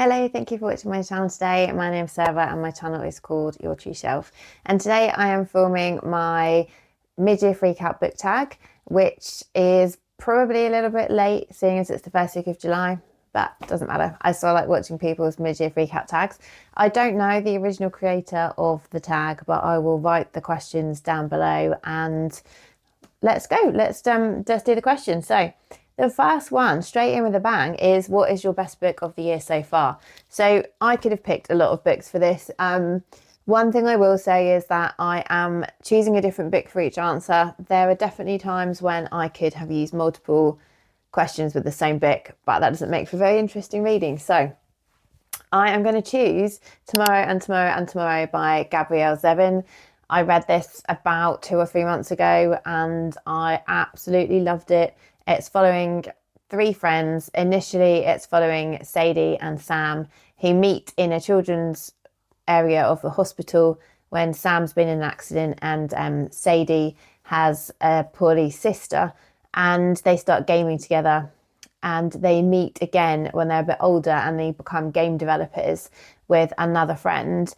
Hello, thank you for watching my channel today. My name's Sarah and my channel is called Your True Shelf. And today I am filming my mid-year freakout book tag, which is probably a little bit late seeing as it's the first week of July, but doesn't matter. I still like watching people's mid-year freakout tags. I don't know the original creator of the tag, but I will write the questions down below and let's go. Let's just do the questions. So the first one, straight in with a bang, is what is your best book of the year so far? So I could have picked a lot of books for this. One thing I will say is that I am choosing a different book for each answer. There are definitely times when I could have used multiple questions with the same book, but that doesn't make for very interesting reading. So I am going to choose Tomorrow and Tomorrow and Tomorrow by Gabrielle Zevin. I read this about 2 or 3 months ago and I absolutely loved it. It's following 3 friends. Initially, it's following Sadie and Sam, who meet in a children's area of the hospital when Sam's been in an accident and Sadie has a poorly sister, and they start gaming together. And they meet again when they're a bit older and they become game developers with another friend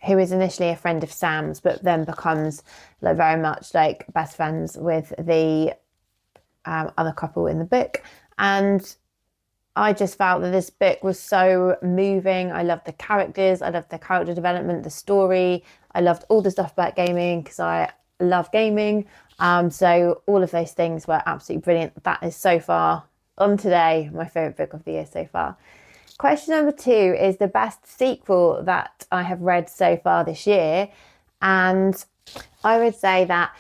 who is initially a friend of Sam's, but then becomes very much like best friends with the other couple in the book. And I just felt that this book was so moving. I loved the characters, I loved the character development, the story. I loved all the stuff about gaming because I love gaming. So all of those things were absolutely brilliant. That is so far on today my favourite book of the year so far. Question number 2 is the best sequel that I have read so far this year. And I would say that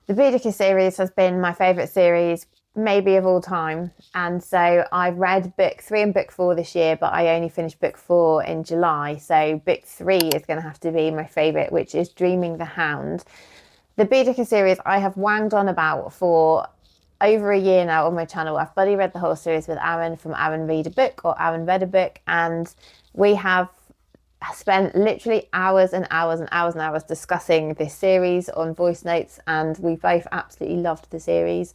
the Boudica series has been my favourite series, maybe of all time. And so I've read book 3 and book 4 this year, but I only finished book 4 in July. So book 3 is going to have to be my favourite, which is Dreaming the Hound. The Boudica series I have wanged on about for over a year now on my channel. I've bloody read the whole series with Aaron from Aaron Read a Book or Aaron Read a Book, and we have spent literally hours and hours and hours and hours discussing this series on voice notes, and we both absolutely loved the series.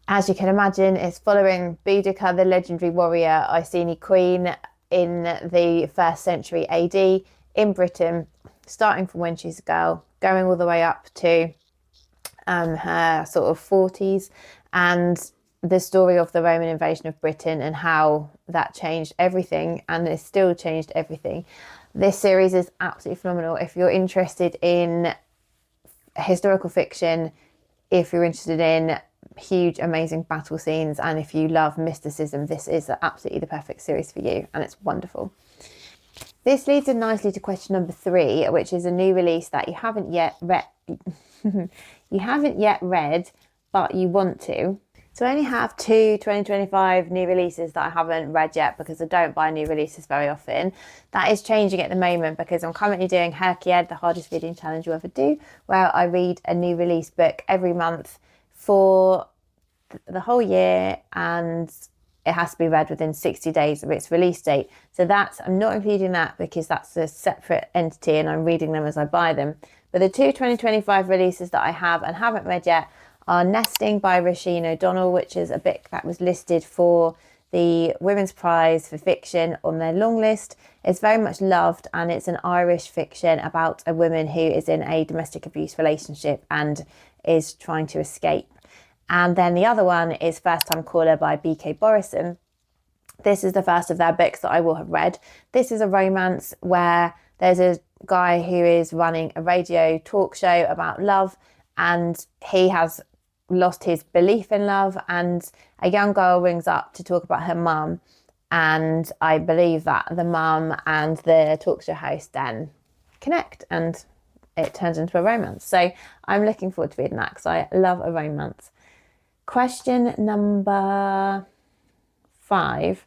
As you can imagine, it's following Boudica, the legendary warrior Iceni queen in the 1st century AD in Britain, starting from when she's a girl, going all the way up to her sort of 40s, and the story of the Roman invasion of Britain and how that changed everything, and it's still changed everything. This series is absolutely phenomenal. If you're interested in historical fiction, if you're interested in huge, amazing battle scenes, and if you love mysticism, this is absolutely the perfect series for you, and it's wonderful. This leads in nicely to question number 3, which is a new release that you haven't yet read. You haven't yet read, but you want to. So I only have 2 2025 new releases that I haven't read yet because I don't buy new releases very often. That is changing at the moment because I'm currently doing Gilead, the hardest reading challenge you'll ever do, where I read a new release book every month for the whole year, and it has to be read within 60 days of its release date. So I'm not including that because that's a separate entity and I'm reading them as I buy them. But the 2 2025 releases that I have and haven't read yet are Nesting by Roisin O'Donnell, which is a book that was listed for the Women's Prize for Fiction on their long list. It's very much loved, and it's an Irish fiction about a woman who is in a domestic abuse relationship and is trying to escape. And then the other one is First Time Caller by B.K. Borison. This is the first of their books that I will have read. This is a romance where there's a guy who is running a radio talk show about love, and he has lost his belief in love, and a young girl rings up to talk about her mum, and I believe that the mum and the talk show host then connect and it turns into a romance. So I'm looking forward to reading that because I love a romance. Question number 5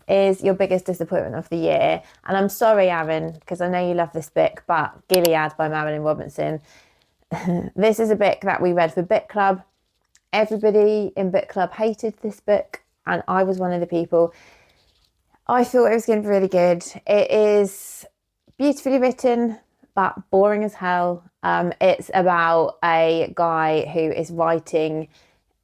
is your biggest disappointment of the year. And I'm sorry, Aaron, because I know you love this book, but Gilead by Marilynne Robinson. This is a book that we read for book club. Everybody in book club hated this book, and I was one of the people. I thought it was going to be really good. It is beautifully written, but boring as hell. It's about a guy who is writing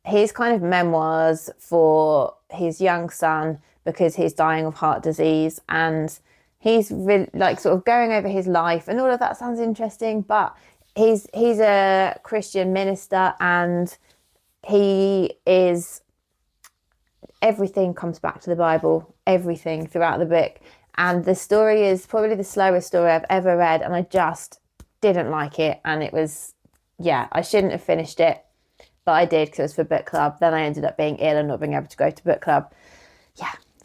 his kind of memoirs for his young son, because he's dying of heart disease, and he's really like sort of going over his life, and all of that sounds interesting. But he's a Christian minister, and everything comes back to the Bible, everything throughout the book. And the story is probably the slowest story I've ever read, and I just didn't like it. And it was, I shouldn't have finished it, but I did because it was for book club. Then I ended up being ill and not being able to go to book club.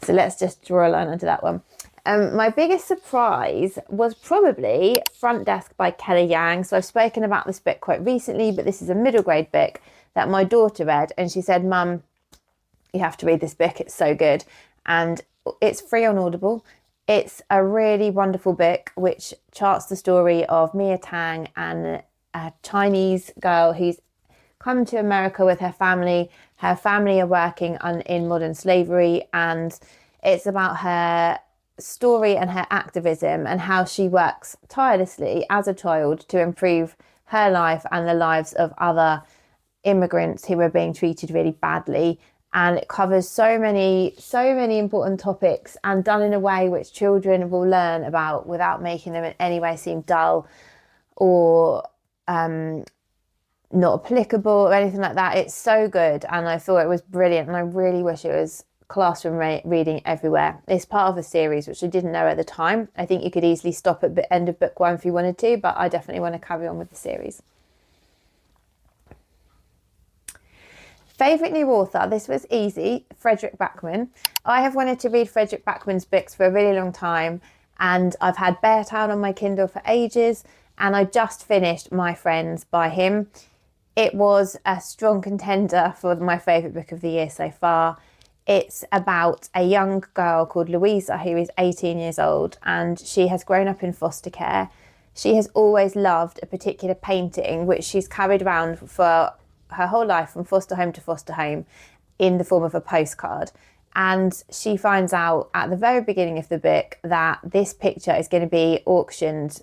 So let's just draw a line under that one. My biggest surprise was probably Front Desk by Kelly Yang. So I've spoken about this book quite recently, but this is a middle grade book that my daughter read, and she said, "Mum, you have to read this book. It's so good." And it's free on Audible. It's a really wonderful book which charts the story of Mia Tang, and a Chinese girl who's come to America with her family. Her family are working in modern slavery, and it's about her story and her activism and how she works tirelessly as a child to improve her life and the lives of other immigrants who are being treated really badly. And it covers so many important topics, and done in a way which children will learn about without making them in any way seem dull or not applicable or anything like that. It's so good, and I thought it was brilliant, and I really wish it was classroom reading everywhere. It's part of a series which I didn't know at the time. I think you could easily stop at the end of book 1 if you wanted to, but I definitely want to carry on with the series. Favourite new author? This was easy. Fredrik Backman. I have wanted to read Fredrik Backman's books for a really long time, and I've had Beartown on my Kindle for ages, and I just finished My Friends by him. It was a strong contender for my favourite book of the year so far. It's about a young girl called Louisa who is 18 years old, and she has grown up in foster care. She has always loved a particular painting which she's carried around for her whole life, from foster home to foster home, in the form of a postcard. And she finds out at the very beginning of the book that this picture is going to be auctioned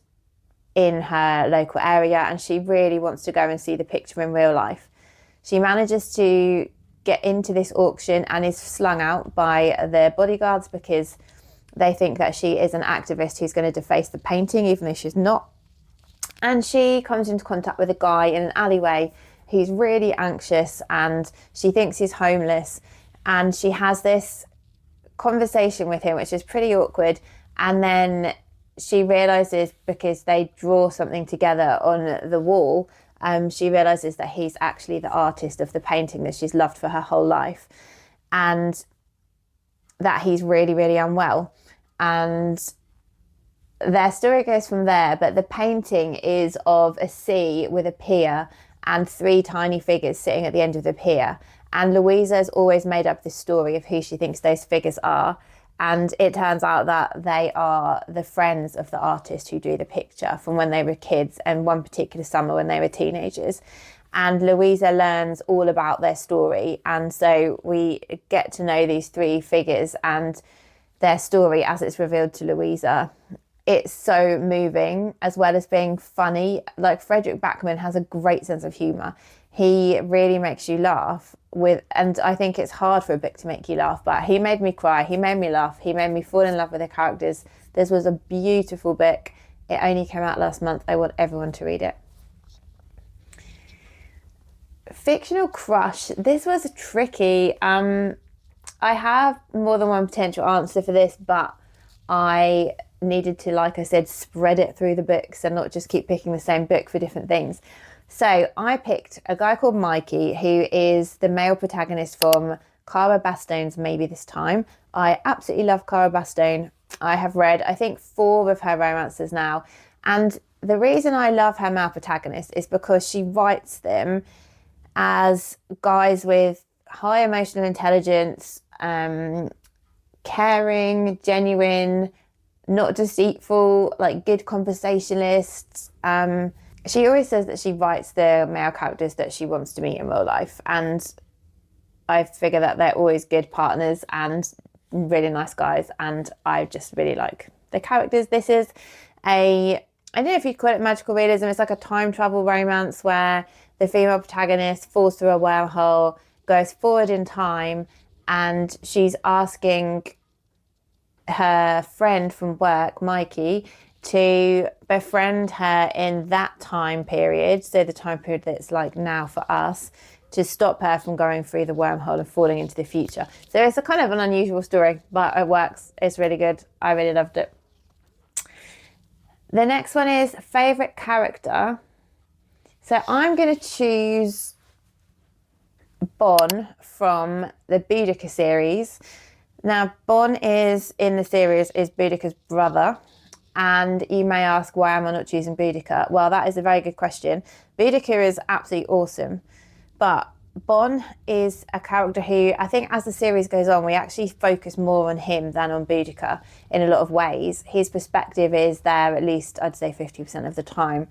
in her local area, and she really wants to go and see the picture in real life. She manages to get into this auction and is slung out by the bodyguards because they think that she is an activist who's going to deface the painting, even though she's not. And she comes into contact with a guy in an alleyway who's really anxious, and she thinks he's homeless, and she has this conversation with him which is pretty awkward. And then she realizes, because they draw something together on the wall, she realizes that he's actually the artist of the painting that she's loved for her whole life, and that he's really, really unwell. And their story goes from there, but the painting is of a sea with a pier and 3 tiny figures sitting at the end of the pier. And Louisa's always made up this story of who she thinks those figures are. And it turns out that they are the friends of the artist who drew the picture from when they were kids, and one particular summer when they were teenagers. And Louisa learns all about their story. And so we get to know these 3 figures and their story as it's revealed to Louisa. It's so moving, as well as being funny. Like, Fredrik Backman has a great sense of humour. He really makes you laugh and I think it's hard for a book to make you laugh, but he made me cry, he made me laugh, he made me fall in love with the characters. This was a beautiful book. It only came out last month. I want everyone to read it. Fictional crush. This was tricky. I have more than one potential answer for this, but I needed to, like I said, spread it through the books and not just keep picking the same book for different things. So I picked a guy called Mikey, who is the male protagonist from Cara Bastone's Maybe This Time. I absolutely love Cara Bastone. I have read, I think, 4 of her romances now. And the reason I love her male protagonist is because she writes them as guys with high emotional intelligence, caring, genuine, not deceitful, like good conversationalists. She always says that she writes the male characters that she wants to meet in real life, and I figure that they're always good partners and really nice guys, and I just really like the characters. This is I don't know if you'd call it magical realism. It's like a time travel romance where the female protagonist falls through a wormhole goes forward in time, and she's asking her friend from work, Mikey, to befriend her in that time period, so the time period that's like now for us, to stop her from going through the wormhole and falling into the future. So it's a kind of an unusual story, but it works. It's really good. I really loved it. The next one is favourite character. So I'm going to choose Bon from the Boudica series. Now, Bon is in the series is Boudica's brother. And you may ask, why am I not choosing Boudica? Well, that is a very good question. Boudica is absolutely awesome. But Bon is a character who, I think as the series goes on, we actually focus more on him than on Boudica in a lot of ways. His perspective is there at least, I'd say 50% of the time.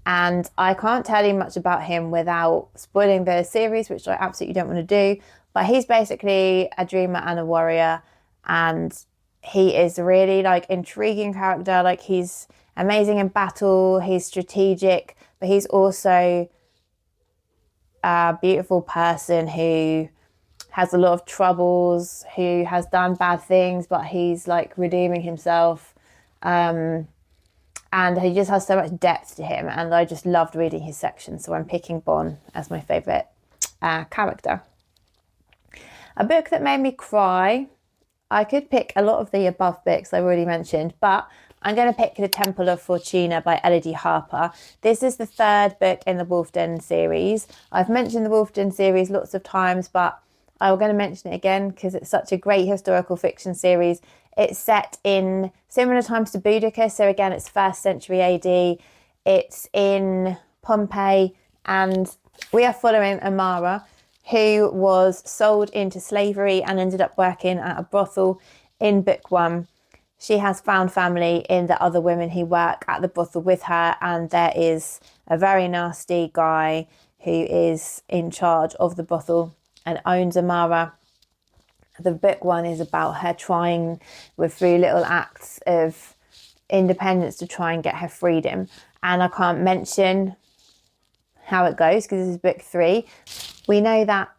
And I can't tell you much about him without spoiling the series, which I absolutely don't want to do. But he's basically a dreamer and a warrior, and he is a really like intriguing character. Like, he's amazing in battle, he's strategic, but he's also a beautiful person who has a lot of troubles, who has done bad things, but he's like redeeming himself. And he just has so much depth to him, and I just loved reading his section. So I'm picking Bon as my favourite character. A book that made me cry. I could pick a lot of the above books I've already mentioned, but I'm going to pick The Temple of Fortuna by Elodie Harper. This is the third book in the Wolf Den series. I've mentioned the Wolf Den series lots of times, but I'm going to mention it again because it's such a great historical fiction series. It's set in similar times to Boudica, so again, it's 1st century AD. It's in Pompeii, and we are following Amara, who was sold into slavery and ended up working at a brothel in book 1. She has found family in the other women who work at the brothel with her, and there is a very nasty guy who is in charge of the brothel and owns Amara. The book 1 is about her trying through little acts of independence to try and get her freedom. And I can't mention how it goes because this is book 3. We know that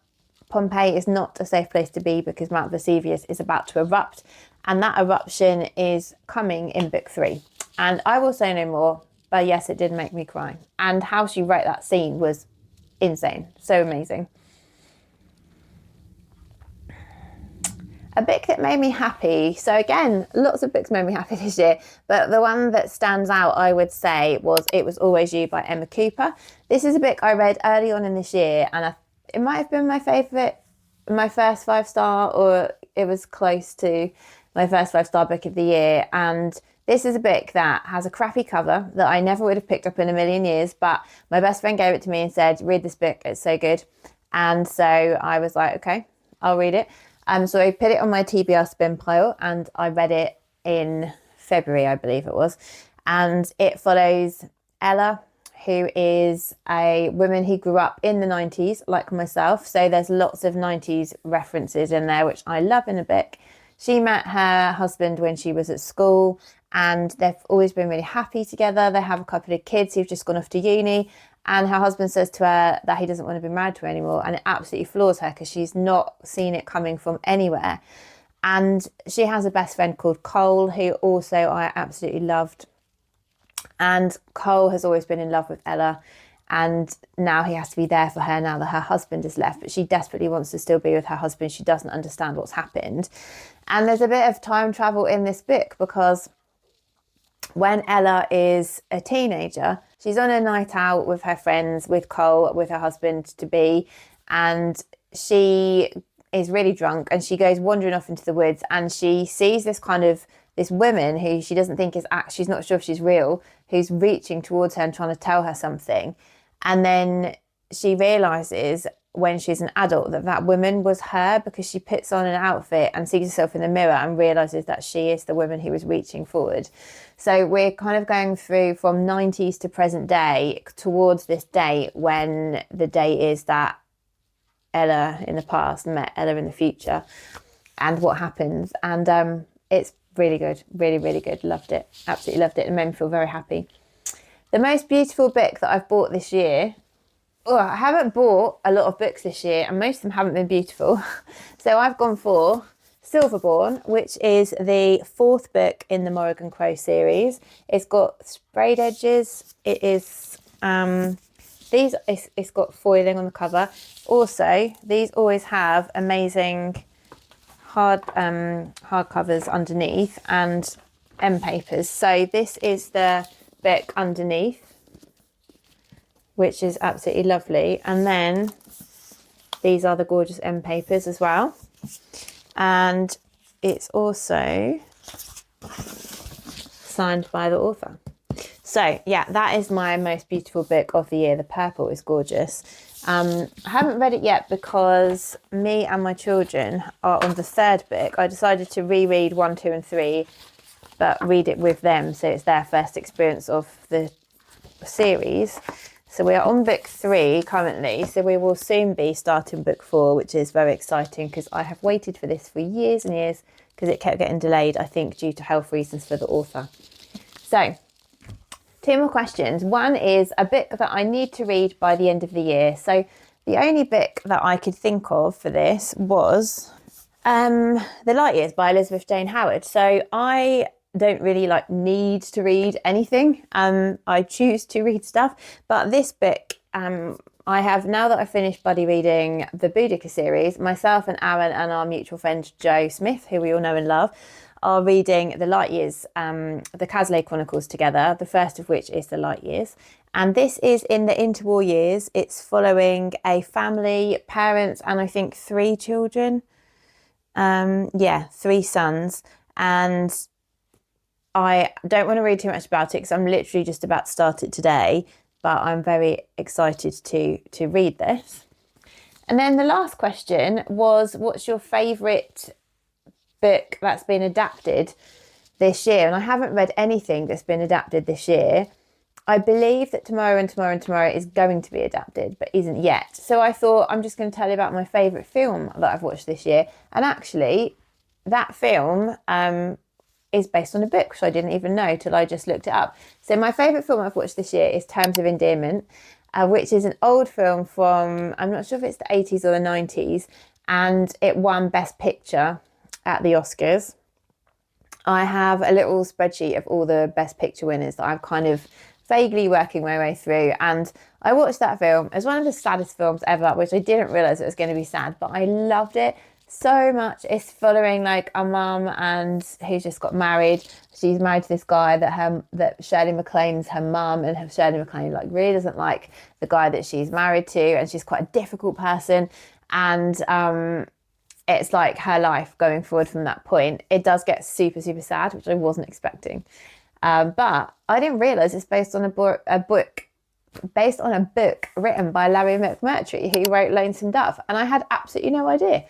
Pompeii is not a safe place to be because Mount Vesuvius is about to erupt, and that eruption is coming in book 3. And I will say no more, but yes, it did make me cry. And how she wrote that scene was insane. So amazing. A book that made me happy. So again, lots of books made me happy this year, but the one that stands out, I would say, was It Was Always You by Emma Cooper. This is a book I read early on in this year, and it might have been my favourite, my first 5-star, or it was close to my first 5-star book of the year. And this is a book that has a crappy cover that I never would have picked up in a million years, but my best friend gave it to me and said, read this book, it's so good. And so I was like, okay, I'll read it. So I put it on my TBR spin pile, and I read it in February, I believe it was. And it follows Ella, who is a woman who grew up in the 90s, like myself. So there's lots of 90s references in there, which I love in a book. She met her husband when she was at school, and they've always been really happy together. They have a couple of kids who've just gone off to uni, and her husband says to her that he doesn't want to be married to her anymore, and it absolutely floors her because she's not seen it coming from anywhere. And she has a best friend called Cole, who also I absolutely loved. And Cole has always been in love with Ella, and now he has to be there for her now that her husband has left, but she desperately wants to still be with her husband. She doesn't understand what's happened. And there's a bit of time travel in this book, because when Ella is a teenager, she's on a night out with her friends, with Cole, with her husband to be, and she is really drunk, and she goes wandering off into the woods, and she sees this woman who she doesn't think she's not sure if she's real, who's reaching towards her and trying to tell her something. And then she realizes when she's an adult that woman was her, because she puts on an outfit and sees herself in the mirror and realizes that she is the woman who was reaching forward. So we're kind of going through from 90s to present day towards this date, when the day is that Ella in the past met Ella in the future, and what happens. And it's really good, really, really good. Loved it, absolutely loved it. It made me feel very happy. The most beautiful book that I've bought this year. I haven't bought a lot of books this year, and most of them haven't been beautiful. So I've gone for Silverborn, which is the 4th book in the Morrigan Crow series. It's got sprayed edges. It is it's got foiling on the cover. Also, these always have amazing hard covers underneath and end papers. So this is the book underneath, which is absolutely lovely. And then these are the gorgeous end papers as well. And it's also signed by the author. So yeah, that is my most beautiful book of the year. The purple is gorgeous. I haven't read it yet because me and my children are on the 3rd book. I decided to reread 1, 2 and 3, but read it with them, so it's their first experience of the series. So we are on book 3 currently, so we will soon be starting book 4, which is very exciting because I have waited for this for years and years because it kept getting delayed, I think, due to health reasons for the author. So 2 more questions. One is a book that I need to read by the end of the year. So the only book that I could think of for this was The Light Years by Elizabeth Jane Howard. So I don't really need to read anything. I choose to read stuff, but this book, I have, now that I've finished buddy reading the Boudica series, myself and Aaron and our mutual friend Jo Smith, who we all know and love, are reading The Light Years, the Caslay Chronicles together, the first of which is The Light Years. And this is in the interwar years. It's following a family, parents, and I think 3 children. 3 sons. And I don't want to read too much about it because I'm literally just about to start it today, but I'm very excited to read this. And then the last question was, what's your favourite book that's been adapted this year? And I haven't read anything that's been adapted this year. I believe that Tomorrow and Tomorrow and Tomorrow is going to be adapted, but isn't yet. So I thought I'm just going to tell you about my favourite film that I've watched this year. And actually, that film is based on a book, which I didn't even know till I just looked it up. So my favourite film I've watched this year is Terms of Endearment, which is an old film from, I'm not sure if it's the 80s or the 90s, and it won Best Picture at the Oscars. I have a little spreadsheet of all the Best Picture winners that I'm kind of vaguely working my way through, and I watched that film. It's one of the saddest films ever, which I didn't realise it was going to be sad, but I loved it so much. It's following a mum and who's just got married. She's married to this guy that Shirley MacLaine's her mum, and Shirley MacLaine really doesn't like the guy that she's married to, and she's quite a difficult person, and it's her life going forward from that point. It does get super, super sad, which I wasn't expecting. But I didn't realise it's based on a book written by Larry McMurtry, who wrote Lonesome Dove, and I had absolutely no idea.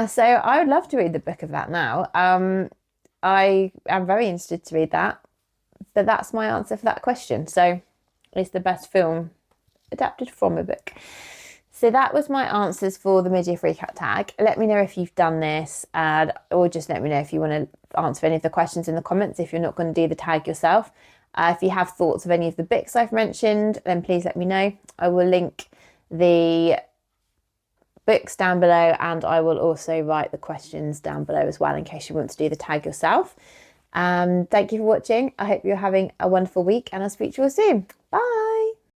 So I would love to read the book of that now. I am very interested to read that, but that's my answer for that question. So it's the best film adapted from a book. So that was my answers for the mid-year freak-out tag. Let me know if you've done this, or just let me know if you want to answer any of the questions in the comments if you're not going to do the tag yourself. If you have thoughts of any of the books I've mentioned, then please let me know. I will link the books down below, and I will also write the questions down below as well in case you want to do the tag yourself. Thank you for watching. I hope you're having a wonderful week, and I'll speak to you all soon. Bye.